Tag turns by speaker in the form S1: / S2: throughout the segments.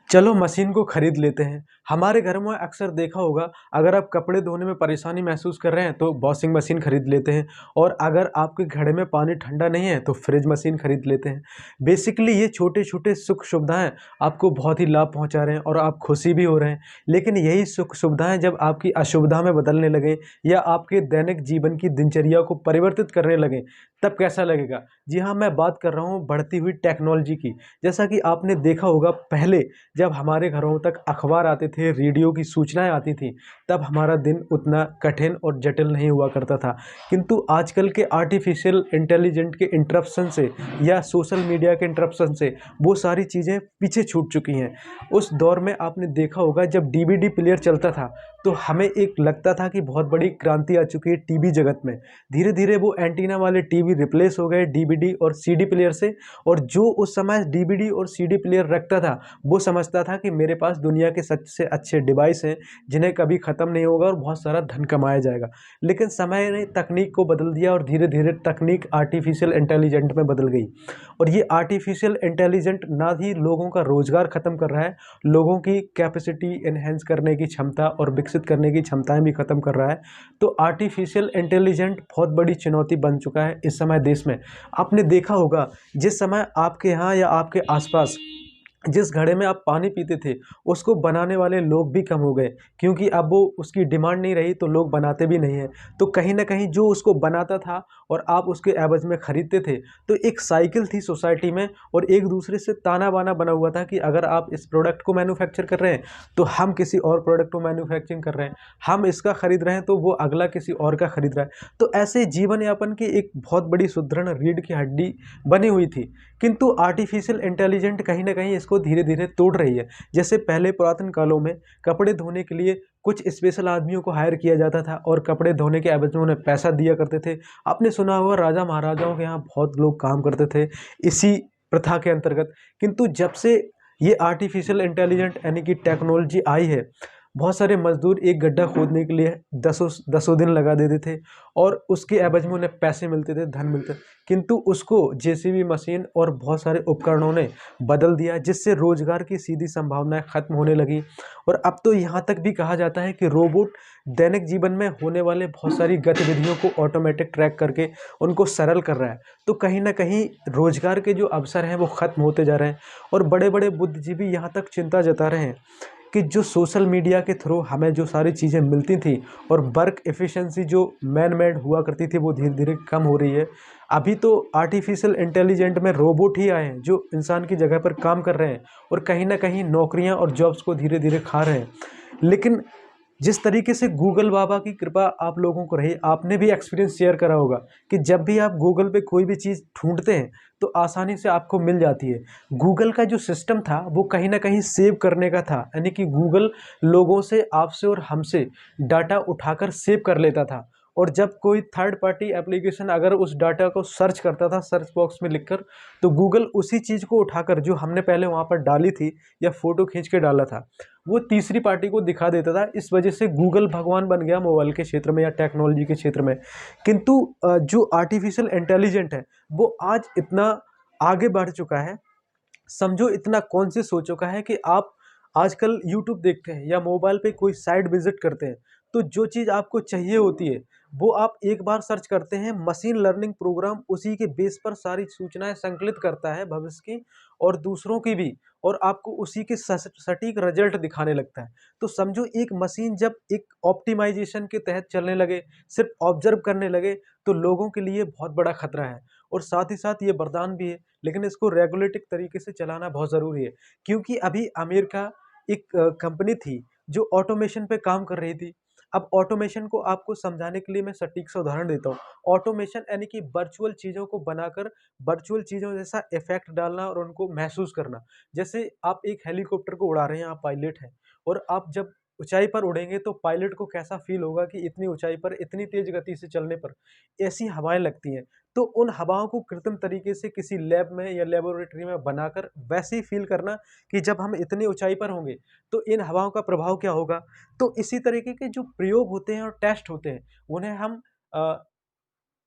S1: चलो मशीन को खरीद लेते हैं। हमारे घर में अक्सर देखा होगा, अगर आप कपड़े धोने में परेशानी महसूस कर रहे हैं तो वॉशिंग मशीन खरीद लेते हैं, और अगर आपके घड़े में पानी ठंडा नहीं है तो फ्रिज मशीन खरीद लेते हैं। बेसिकली ये छोटे छोटे सुख सुविधाएं आपको बहुत ही लाभ पहुंचा रहे हैं और आप खुशी भी हो रहे हैं। लेकिन यही सुख सुविधाएं जब आपकी असुविधा में बदलने लगे या आपके दैनिक जीवन की दिनचर्या को परिवर्तित करने लगे, तब कैसा लगेगा? जी हाँ, मैं बात कर रहा हूँ बढ़ती हुई टेक्नोलॉजी की। जैसा कि आपने देखा होगा, पहले जब हमारे घरों तक अखबार आते थे, रेडियो की सूचनाएं आती थी, तब हमारा दिन उतना कठिन और जटिल नहीं हुआ करता था। किंतु आजकल के आर्टिफिशियल इंटेलिजेंट के इंटरप्शन से या सोशल मीडिया के इंटरप्शन से वो सारी चीज़ें पीछे छूट चुकी हैं। उस दौर में आपने देखा होगा, जब डीवीडी प्लेयर चलता था तो हमें एक लगता था कि बहुत बड़ी क्रांति आ चुकी है टीवी जगत में। धीरे धीरे वो एंटीना वाले टीवी रिप्लेस हो गए डीवीडी और सीडी प्लेयर से, और जो उस समय डीवीडी और सीडी प्लेयर रखता था वो समझता था कि मेरे पास दुनिया के सबसे अच्छे डिवाइस हैं जिन्हें कभी ख़त्म नहीं होगा और बहुत सारा धन कमाया जाएगा। लेकिन समय ने तकनीक को बदल दिया और धीरे धीरे तकनीक आर्टिफिशियल इंटेलिजेंट में बदल गई। और ये आर्टिफिशियल इंटेलिजेंट ना ही लोगों का रोज़गार ख़त्म कर रहा है, लोगों की कैपेसिटी एनहेंस करने की क्षमता और विकसित करने की क्षमताएं भी ख़त्म कर रहा है। तो आर्टिफिशियल इंटेलिजेंट बहुत बड़ी चुनौती बन चुका है इस समय देश में। आपने देखा होगा, जिस समय आपके यहाँ या आपके आसपास जिस घड़े में आप पानी पीते थे, उसको बनाने वाले लोग भी कम हो गए, क्योंकि अब वो उसकी डिमांड नहीं रही तो लोग बनाते भी नहीं हैं। तो कहीं न कहीं जो उसको बनाता था और आप उसके एवज़ में खरीदते थे, तो एक साइकिल थी सोसाइटी में और एक दूसरे से ताना-बाना बना हुआ था कि अगर आप इस प्रोडक्ट को मैन्युफैक्चर कर रहे हैं, तो हम किसी और प्रोडक्ट को मैन्युफैक्चरिंग कर रहे हैं। हम इसका खरीद रहे हैं तो वो अगला किसी और का खरीद रहा है। तो ऐसे जीवन यापन की एक बहुत बड़ी सुदृढ़ रीढ़ की हड्डी बनी हुई थी। किंतु आर्टिफिशियल इंटेलिजेंट कहीं न कहीं इसको धीरे-धीरे तोड़ रही है। जैसे पहले पुरातन कालों में कपड़े धोने के लिए कुछ स्पेशल आदमियों को हायर किया जाता था और कपड़े धोने के एवज़ में उन्हें पैसा दिया करते थे। आपने सुना होगा, राजा-महाराजाओं के यहाँ बहुत लोग काम करते थे इसी प्रथा के अंतर्गत। किंतु जब से ये आर्टिफिशियल इंटेलिजेंट यानी कि टेक्नोलॉजी आई है, बहुत सारे मज़दूर एक गड्ढा खोदने के लिए दसों दसों दिन लगा देते थे और उसके एवज़ में उन्हें पैसे मिलते थे, धन मिलता। किंतु उसको जेसीबी मशीन और बहुत सारे उपकरणों ने बदल दिया, जिससे रोजगार की सीधी संभावनाएं खत्म होने लगी। और अब तो यहाँ तक भी कहा जाता है कि रोबोट दैनिक जीवन में होने वाले बहुत सारी गतिविधियों को ऑटोमेटिक ट्रैक करके उनको सरल कर रहा है। तो कहीं ना कहीं रोजगार के जो अवसर हैं वो खत्म होते जा रहे हैं। और बड़े बड़े बुद्धिजीवी यहाँ तक चिंता जता रहे हैं कि जो सोशल मीडिया के थ्रू हमें जो सारी चीज़ें मिलती थी और वर्क एफिशिएंसी जो मैन मेड हुआ करती थी वो धीरे धीरे कम हो रही है। अभी तो आर्टिफिशियल इंटेलिजेंट में रोबोट ही आए हैं जो इंसान की जगह पर काम कर रहे हैं और कहीं ना कहीं नौकरियां और जॉब्स को धीरे धीरे खा रहे हैं। लेकिन जिस तरीके से गूगल बाबा की कृपा आप लोगों को रही, आपने भी एक्सपीरियंस शेयर करा होगा कि जब भी आप गूगल पे कोई भी चीज़ ढूंढते हैं तो आसानी से आपको मिल जाती है। गूगल का जो सिस्टम था वो कहीं ना कहीं सेव करने का था, यानी कि गूगल लोगों से, आपसे और हमसे डाटा उठाकर सेव कर लेता था। और जब कोई थर्ड पार्टी एप्लीकेशन अगर उस डाटा को सर्च करता था सर्च बॉक्स में लिखकर, तो गूगल उसी चीज़ को उठाकर जो हमने पहले वहाँ पर डाली थी या फ़ोटो खींच के डाला था, वो तीसरी पार्टी को दिखा देता था। इस वजह से गूगल भगवान बन गया मोबाइल के क्षेत्र में या टेक्नोलॉजी के क्षेत्र में। किंतु जो आर्टिफिशियल इंटेलिजेंट है वो आज इतना आगे बढ़ चुका है, समझो इतना कॉन्शियस हो चुका है कि आप आजकल यूट्यूब देखते हैं या मोबाइल पे कोई साइट विजिट करते हैं, तो जो चीज़ आपको चाहिए होती है वो आप एक बार सर्च करते हैं, मशीन लर्निंग प्रोग्राम उसी के बेस पर सारी सूचनाएं संकलित करता है भविष्य की और दूसरों की भी, और आपको उसी के सटीक रिजल्ट दिखाने लगता है। तो समझो एक मशीन जब एक ऑप्टिमाइजेशन के तहत चलने लगे, सिर्फ ऑब्जर्व करने लगे, तो लोगों के लिए बहुत बड़ा खतरा है। और साथ ही साथ ये वरदान भी है, लेकिन इसको रेगुलेटिक तरीके से चलाना बहुत ज़रूरी है। क्योंकि अभी अमेरिका एक कंपनी थी जो ऑटोमेशन पे काम कर रही थी। अब ऑटोमेशन को आपको समझाने के लिए मैं सटीक सा उदाहरण देता हूँ। ऑटोमेशन यानी कि वर्चुअल चीज़ों को बनाकर वर्चुअल चीज़ों जैसा इफ़ेक्ट डालना और उनको महसूस करना। जैसे आप एक हेलीकॉप्टर को उड़ा रहे हैं, आप पायलट हैं और आप जब ऊँचाई पर उड़ेंगे तो पायलट को कैसा फ़ील होगा कि इतनी ऊँचाई पर इतनी तेज़ गति से चलने पर ऐसी हवाएँ लगती हैं। तो उन हवाओं को कृत्रिम तरीके से किसी लैब में या लेबोरेटरी में बनाकर वैसे ही फ़ील करना कि जब हम इतनी ऊँचाई पर होंगे तो इन हवाओं का प्रभाव क्या होगा। तो इसी तरीके के जो प्रयोग होते हैं और टेस्ट होते हैं, उन्हें हम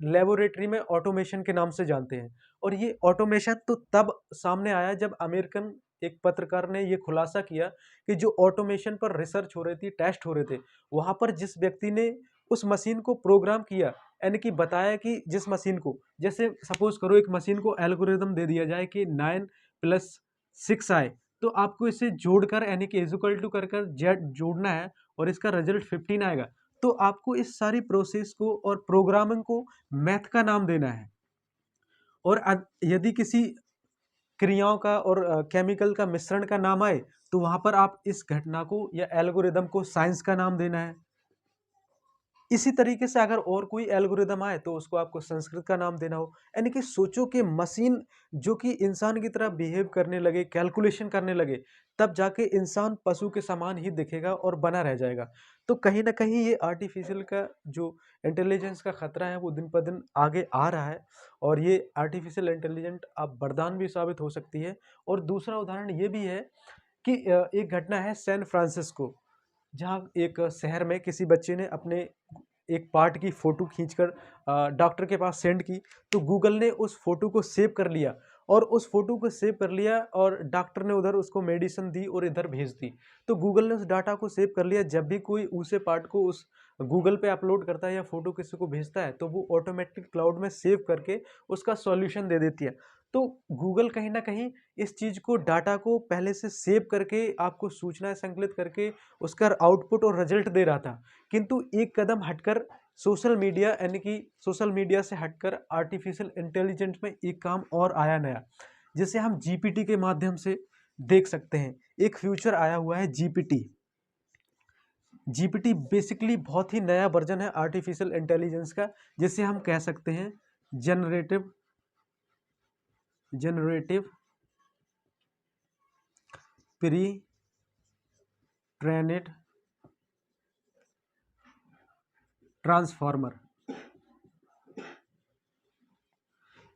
S1: लेबोरेटरी में ऑटोमेशन के नाम से जानते हैं। और ये ऑटोमेशन तो तब सामने आया जब अमेरिकन एक पत्रकार ने ये खुलासा किया कि जो ऑटोमेशन पर रिसर्च हो रही थी, टेस्ट हो रहे थे, वहाँ पर जिस व्यक्ति ने उस मशीन को प्रोग्राम किया, यानी कि बताया कि जिस मशीन को, जैसे सपोज करो एक मशीन को एल्गोरिदम दे दिया जाए कि 9 + 6 आए, तो आपको इसे जोड़कर यानी कि इज़ टू कर जेड जोड़ना है और इसका रिजल्ट 15 आएगा। तो आपको इस सारी प्रोसेस को और प्रोग्रामिंग को मैथ का नाम देना है। और यदि किसी क्रियाओं का और केमिकल का मिश्रण का नाम आए, तो वहाँ पर आप इस घटना को या एल्गोरिदम को साइंस का नाम देना है। इसी तरीके से अगर और कोई एल्गोरिदम आए तो उसको आपको संस्कृत का नाम देना हो। यानी कि सोचो कि मशीन जो कि इंसान की तरह बिहेव करने लगे, कैलकुलेशन करने लगे, तब जाके इंसान पशु के समान ही दिखेगा और बना रह जाएगा। तो कहीं न कहीं ये आर्टिफ़िशियल का जो इंटेलिजेंस का खतरा है वो दिन-ब-दिन आगे आ रहा है और ये आर्टिफ़िशियल इंटेलिजेंट अब वरदान भी साबित हो सकती है। और दूसरा उदाहरण ये भी है कि एक घटना है सैन फ्रांसिस्को, जहाँ एक शहर में किसी बच्चे ने अपने एक पार्ट की फ़ोटो खींचकर डॉक्टर के पास सेंड की, तो गूगल ने उस फ़ोटो को सेव कर लिया और उस फ़ोटो को सेव कर लिया और डॉक्टर ने उधर उसको मेडिसिन दी और इधर भेज दी। तो गूगल ने उस डाटा को सेव कर लिया, जब भी कोई उसे पार्ट को उस गूगल पे अपलोड करता है या फ़ोटो किसी को भेजता है, तो वो ऑटोमेटिक क्लाउड में सेव करके उसका सॉल्यूशन दे देती है। तो गूगल कहीं न कहीं इस चीज़ को, डाटा को पहले से सेव करके आपको सूचनाएँ संकलित करके उसका आउटपुट और रिजल्ट दे रहा था। किंतु एक कदम हटकर सोशल मीडिया, यानी कि सोशल मीडिया से हटकर आर्टिफिशियल इंटेलिजेंस में एक काम और आया नया, जिसे हम जीपीटी के माध्यम से देख सकते हैं। एक फ्यूचर आया हुआ है जीपीटी। जीपीटी बेसिकली बहुत ही नया वर्जन है आर्टिफिशियल इंटेलिजेंस का, जिसे हम कह सकते हैं जनरेटिव जनरेटिव प्री ट्रेनेड ट्रांसफार्मर।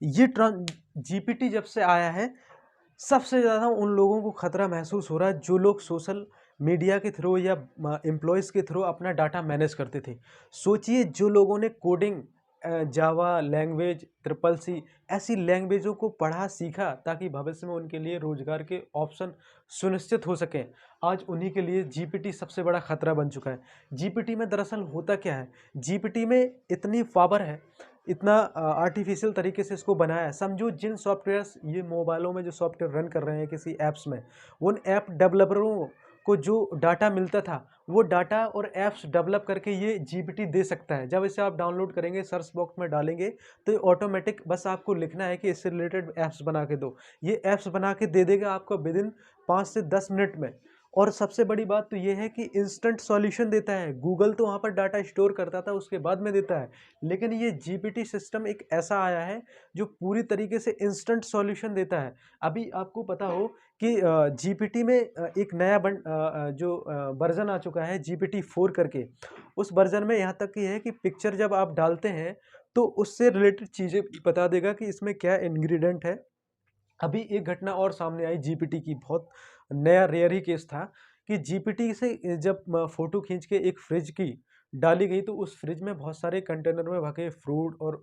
S1: ये जीपीटी जब से आया है, सबसे ज़्यादा उन लोगों को खतरा महसूस हो रहा है जो लोग सोशल मीडिया के थ्रू या एम्प्लॉयज़ के थ्रू अपना डाटा मैनेज करते थे। सोचिए जो लोगों ने coding, Java language, triple C ऐसी लैंग्वेजों को पढ़ा सीखा ताकि भविष्य में उनके लिए रोजगार के ऑप्शन सुनिश्चित हो सकें, आज उन्हीं के लिए जीपीटी सबसे बड़ा खतरा बन चुका है। जीपीटी में दरअसल होता क्या है, जीपीटी में इतनी पावर है, इतना आर्टिफिशियल तरीके से इसको बनाया है। समझो जिन सॉफ्टवेयर्स, ये मोबाइलों में जो सॉफ्टवेयर रन कर रहे हैं किसी ऐप्स में, उन ऐप डेवलपरों को जो डाटा मिलता था, वो डाटा और ऐप्स डेवलप करके ये जीपीटी दे सकता है। जब इसे आप डाउनलोड करेंगे, सर्च बॉक्स में डालेंगे, तो ये ऑटोमेटिक बस आपको लिखना है कि इससे रिलेटेड ऐप्स बना के दो। ये ऐप्स बना के दे देगा आपको विदिन 5 से 10 मिनट में। और सबसे बड़ी बात तो ये है कि इंस्टेंट सॉल्यूशन देता है। गूगल तो वहाँ पर डाटा स्टोर करता था, उसके बाद में देता है। लेकिन ये जीपीटी सिस्टम एक ऐसा आया है जो पूरी तरीके से इंस्टेंट सॉल्यूशन देता है। अभी आपको पता हो कि जीपीटी में एक नया जो वर्ज़न आ चुका है जीपीटी 4 करके। उस वर्ज़न में यहाँ तक कि है कि पिक्चर जब आप डालते हैं, तो उससे रिलेटेड चीज़ें बता देगा कि इसमें क्या इंग्रीडिएंट है। अभी एक घटना और सामने आई जीपीटी की, बहुत नया रेयर ही केस था कि जीपीटी से जब फ़ोटो खींच के एक फ्रिज की डाली गई, तो उस फ्रिज में बहुत सारे कंटेनर में भरे फ्रूट और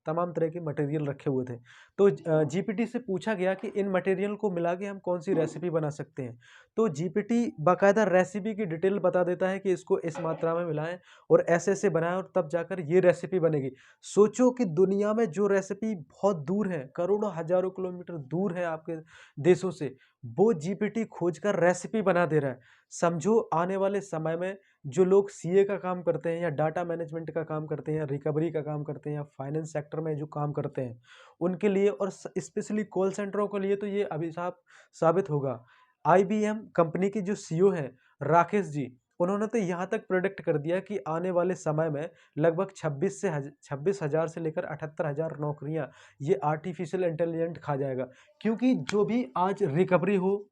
S1: तमाम तरह के मटेरियल रखे हुए थे। तो जीपीटी से पूछा गया कि इन मटेरियल को मिला के हम कौन सी रेसिपी बना सकते हैं। तो जीपीटी बाकायदा रेसिपी की डिटेल बता देता है कि इसको इस मात्रा में मिलाएं और ऐसे ऐसे बनाएं और तब जाकर ये रेसिपी बनेगी। सोचो कि दुनिया में जो रेसिपी बहुत दूर है, करोड़ों हजारों किलोमीटर दूर है आपके देशों से, वो जीपीटी खोजकर रेसिपी बना दे रहा है। समझो आने वाले समय में जो लोग सीए का काम करते हैं या डाटा मैनेजमेंट का काम करते हैं या रिकवरी का काम करते हैं या फाइनेंस सेक्टर में जो काम करते हैं, उनके लिए और स्पेशली कॉल सेंटरों के लिए तो ये अभिशाप साबित होगा। आईबीएम कंपनी के जो सीईओ हैं राकेश जी, उन्होंने तो यहाँ तक प्रेडिक्ट कर दिया कि आने वाले समय में लगभग 26,000 से लेकर 78,000 नौकरियाँ ये आर्टिफिशियल इंटेलिजेंट खा जाएगा। क्योंकि जो भी आज रिकवरी हो,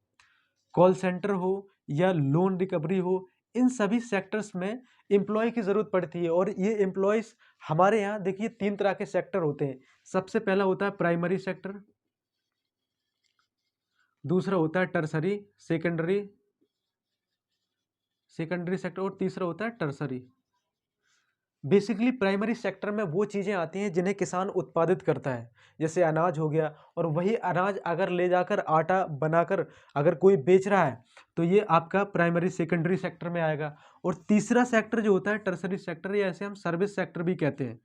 S1: कॉल सेंटर हो या लोन रिकवरी हो, इन सभी सेक्टर्स में एम्प्लॉय की ज़रूरत पड़ती है। और ये एम्प्लॉयज़ हमारे यहाँ देखिए 3 तरह के सेक्टर होते हैं। सबसे पहला होता है प्राइमरी सेक्टर, दूसरा होता है टर्सरी, सेकेंडरी सेकेंडरी सेक्टर और तीसरा होता है टर्सरी। बेसिकली प्राइमरी सेक्टर में वो चीज़ें आती हैं जिन्हें किसान उत्पादित करता है, जैसे अनाज हो गया, और वही अनाज अगर ले जाकर आटा बनाकर अगर कोई बेच रहा है, तो ये आपका प्राइमरी सेकेंडरी सेक्टर में आएगा। और तीसरा सेक्टर जो होता है टर्सरी सेक्टर, या ऐसे हम सर्विस सेक्टर भी कहते हैं।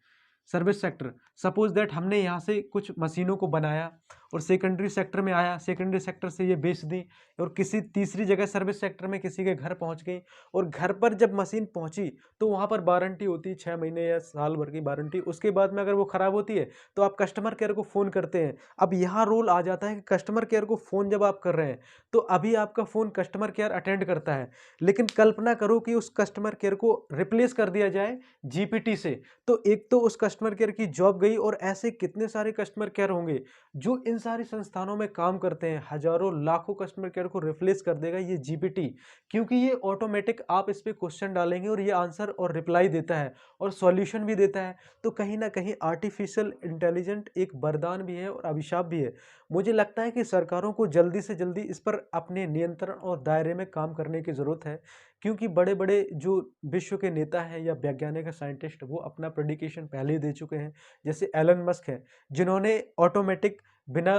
S1: सर्विस सेक्टर, सपोज दैट हमने यहाँ से कुछ मशीनों को बनाया और सेकेंडरी सेक्टर में आया, सेकेंडरी सेक्टर से ये बेच दी, और किसी तीसरी जगह सर्विस सेक्टर में किसी के घर पहुँच गई, और घर पर जब मशीन पहुँची तो वहाँ पर वारंटी होती है 6 महीने या साल भर की वारंटी। उसके बाद में अगर वो ख़राब होती है तो आप कस्टमर केयर को फ़ोन करते हैं। अब यहाँ रोल आ जाता है कि कस्टमर केयर को फ़ोन जब आप कर रहे हैं, तो अभी आपका फ़ोन कस्टमर केयर अटेंड करता है, लेकिन कल्पना करो कि उस कस्टमर केयर को रिप्लेस कर दिया जाए जीपीटी से, तो एक तो उस कस्टमर केयर की जॉब गई, और ऐसे कितने सारे कस्टमर केयर होंगे जो इन सारी संस्थानों में काम करते हैं। हज़ारों लाखों कस्टमर केयर को रिप्लेस कर देगा ये जीपीटी, क्योंकि ये ऑटोमेटिक आप इस पे क्वेश्चन डालेंगे और ये आंसर और रिप्लाई देता है और सॉल्यूशन भी देता है। तो कहीं न कहीं आर्टिफ़िशियल इंटेलिजेंट एक वरदान भी है और अभिशाप भी है। मुझे लगता है कि सरकारों को जल्दी से जल्दी इस पर अपने नियंत्रण और दायरे में काम करने की ज़रूरत है, क्योंकि बड़े-बड़े जो विश्व के नेता हैं या वैज्ञानिक या साइंटिस्ट, वो अपना प्रेडिक्शन पहले ही दे चुके हैं। जैसे एलन मस्क हैं, जिन्होंने ऑटोमेटिक बिना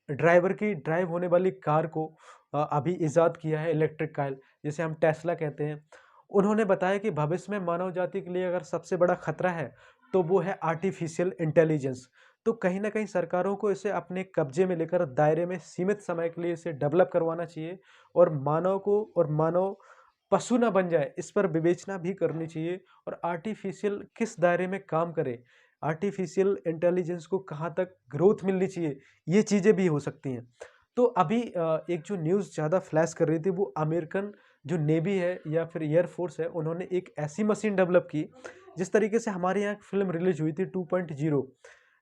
S1: ड्राइवर की ड्राइव होने वाली कार को अभी इजाद किया है, इलेक्ट्रिक कार, जिसे हम टेस्ला कहते हैं। उन्होंने बताया कि भविष्य में मानव जाति के लिए अगर सबसे बड़ा खतरा है, तो वो है आर्टिफिशियल इंटेलिजेंस। तो कहीं न कहीं सरकारों को इसे अपने कब्जे में लेकर दायरे में सीमित समय के लिए इसे डेवलप करवाना चाहिए, और मानव को और मानव पशु ना बन जाए, इस पर विवेचना भी करनी चाहिए। और आर्टिफिशियल किस दायरे में काम करे, आर्टिफिशियल इंटेलिजेंस को कहाँ तक ग्रोथ मिलनी चाहिए, ये चीज़ें भी हो सकती हैं। तो अभी एक जो न्यूज़ ज़्यादा फ्लैश कर रही थी, वो अमेरिकन जो नेवी है या फिर एयर फोर्स है, उन्होंने एक ऐसी मशीन डेवलप की, जिस तरीके से हमारे यहाँ एक फ़िल्म रिलीज़ हुई थी 2.0,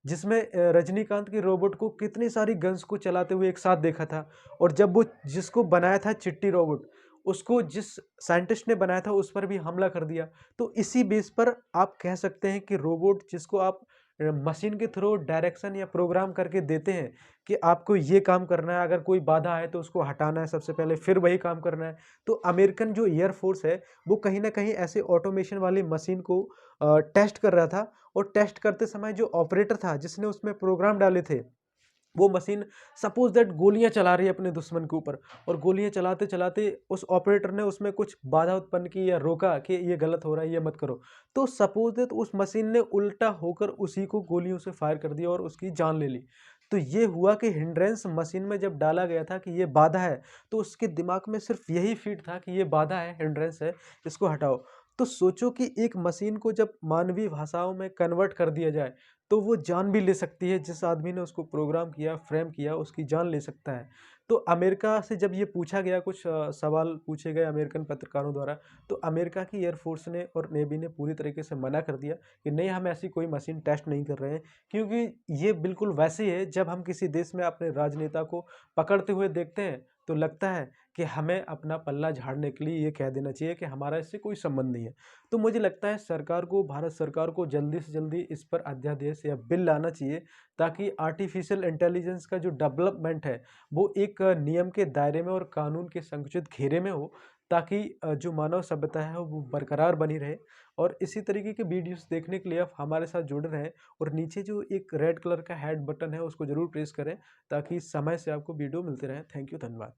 S1: जिसमें रजनीकांत की रोबोट को कितनी सारी गन्स को चलाते हुए एक साथ देखा था। और जब वो जिसको बनाया था चिट्टी रोबोट, उसको जिस साइंटिस्ट ने बनाया था उस पर भी हमला कर दिया। तो इसी बेस पर आप कह सकते हैं कि रोबोट जिसको आप मशीन के थ्रू डायरेक्शन या प्रोग्राम करके देते हैं कि आपको ये काम करना है, अगर कोई बाधा आए तो उसको हटाना है सबसे पहले, फिर वही काम करना है। तो अमेरिकन जो एयर फोर्स है, वो कहीं न कहीं ऐसे ऑटोमेशन वाली मशीन को टेस्ट कर रहा था, और टेस्ट करते समय जो ऑपरेटर था जिसने उसमें प्रोग्राम डाले थे, वो मशीन सपोज़ दैट गोलियाँ चला रही है अपने दुश्मन के ऊपर, और गोलियाँ चलाते-चलाते उस ऑपरेटर ने उसमें कुछ बाधा उत्पन्न की या रोका कि ये गलत हो रहा है, ये मत करो। तो सपोज़ दैट उस मशीन ने उल्टा होकर उसी को गोलियों से फायर कर दिया और उसकी जान ले ली। तो ये हुआ कि हिंड्रेंस मशीन में जब डाला गया था कि ये बाधा है, तो उसके दिमाग में सिर्फ़ यही फ़ीड था कि ये बाधा है, हिंड्रेंस है, इसको हटाओ। तो सोचो कि एक मशीन को जब मानवीय भाषाओं में कन्वर्ट कर दिया जाए, तो वो जान भी ले सकती है, जिस आदमी ने उसको प्रोग्राम किया, फ्रेम किया, उसकी जान ले सकता है। तो अमेरिका से जब ये पूछा गया, कुछ सवाल पूछे गए अमेरिकन पत्रकारों द्वारा, तो अमेरिका की एयर फोर्स ने और नेवी ने पूरी तरीके से मना कर दिया कि नहीं, हम ऐसी कोई मशीन टेस्ट नहीं कर रहे हैं, क्योंकि ये बिल्कुल वैसे ही है जब हम किसी देश में अपने राजनेता को पकड़ते हुए देखते हैं, तो लगता है कि हमें अपना पल्ला झाड़ने के लिए ये कह देना चाहिए कि हमारा इससे कोई संबंध नहीं है। तो मुझे लगता है सरकार को, भारत सरकार को जल्दी से जल्दी इस पर अध्यादेश या बिल लाना चाहिए, ताकि आर्टिफिशियल इंटेलिजेंस का जो डेवलपमेंट है, वो एक नियम के दायरे में और कानून के संकुचित घेरे में हो, ताकि जो मानव सभ्यता है वो बरकरार बनी रहे। और इसी तरीके के वीडियोस देखने के लिए आप हमारे साथ जुड़े रहें, और नीचे जो एक रेड कलर का हैड बटन है उसको ज़रूर प्रेस करें, ताकि समय से आपको वीडियो मिलते रहें। थैंक यू, धन्यवाद।